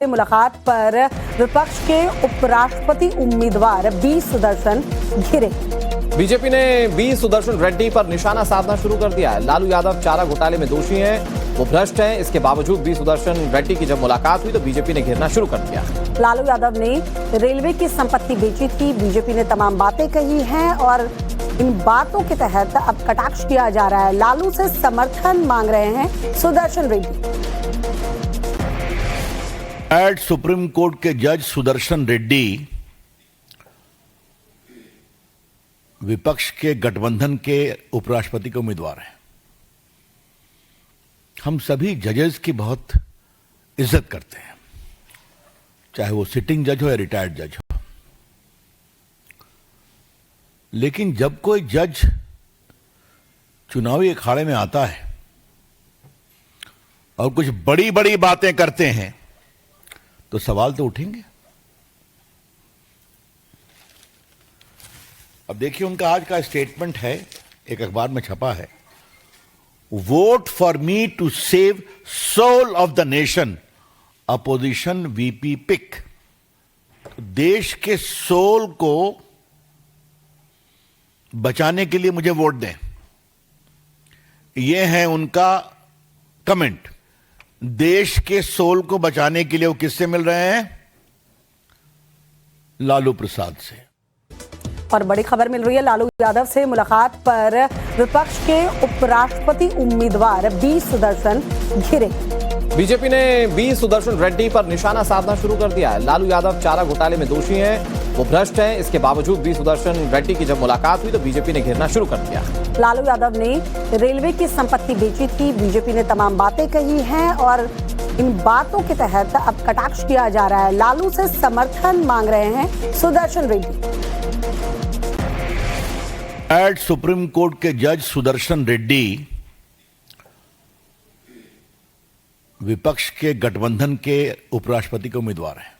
मुलाकात पर विपक्ष के उपराष्ट्रपति उम्मीदवार बी सुदर्शन घिरे। बीजेपी ने बी सुदर्शन रेड्डी पर निशाना साधना शुरू कर दिया है। लालू यादव चारा घोटाले में दोषी हैं, वो भ्रष्ट हैं। इसके बावजूद बी सुदर्शन रेड्डी की जब मुलाकात हुई तो बीजेपी ने घेरना शुरू कर दिया। लालू यादव ने रेलवे की संपत्ति बेची थी। बीजेपी ने तमाम बातें कही हैं और इन बातों के तहत अब कटाक्ष किया जा रहा है। लालू से समर्थन मांग रहे हैं सुदर्शन रेड्डी। सुप्रीम कोर्ट के जज सुदर्शन रेड्डी विपक्ष के गठबंधन के उपराष्ट्रपति के उम्मीदवार हैं। हम सभी जजेस की बहुत इज्जत करते हैं, चाहे वो सिटिंग जज हो या रिटायर्ड जज हो। लेकिन जब कोई जज चुनावी अखाड़े में आता है और कुछ बड़ी बड़ी बातें करते हैं तो सवाल तो उठेंगे। अब देखिए, उनका आज का स्टेटमेंट है, एक अखबार में छपा है। Vote for me to save soul of the nation, opposition VP pick. देश के सोल को बचाने के लिए मुझे वोट दें, यह है उनका कमेंट। देश के सोल को बचाने के लिए वो किससे मिल रहे हैं? लालू प्रसाद से। और बड़ी खबर मिल रही है, लालू यादव से मुलाकात पर विपक्ष के उपराष्ट्रपति उम्मीदवार बी सुदर्शन घिरे। बीजेपी ने बी सुदर्शन रेड्डी पर निशाना साधना शुरू कर दिया है। लालू यादव चारा घोटाले में दोषी हैं, वो भ्रष्ट हैं। इसके बावजूद बी सुदर्शन रेड्डी की जब मुलाकात हुई तो बीजेपी ने घेरना शुरू कर दिया। लालू यादव ने रेलवे की संपत्ति बेची थी। बीजेपी ने तमाम बातें कही हैं और इन बातों के तहत अब कटाक्ष किया जा रहा है। लालू से समर्थन मांग रहे हैं सुदर्शन रेड्डी। सुप्रीम कोर्ट के जज सुदर्शन रेड्डी विपक्ष के गठबंधन के उपराष्ट्रपति के उम्मीदवार हैं।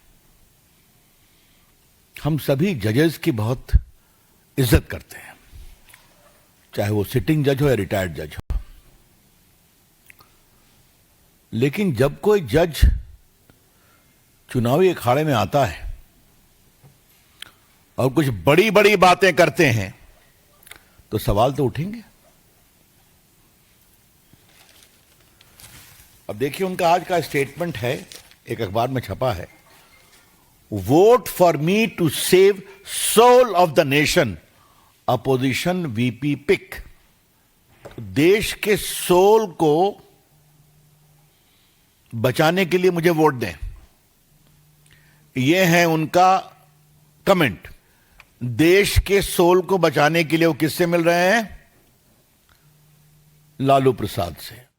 हम सभी जजेस की बहुत इज्जत करते हैं, चाहे वो सिटिंग जज हो या रिटायर्ड जज हो। लेकिन जब कोई जज चुनावी अखाड़े में आता है और कुछ बड़ी बड़ी बातें करते हैं तो सवाल तो उठेंगे। अब देखिए, उनका आज का स्टेटमेंट है, एक अखबार में छपा है। Vote for me to save soul of the nation, opposition VP pick. देश के सोल को बचाने के लिए मुझे वोट दें, यह है उनका कमेंट। देश के सोल को बचाने के लिए वो किससे मिल रहे हैं? लालू प्रसाद से।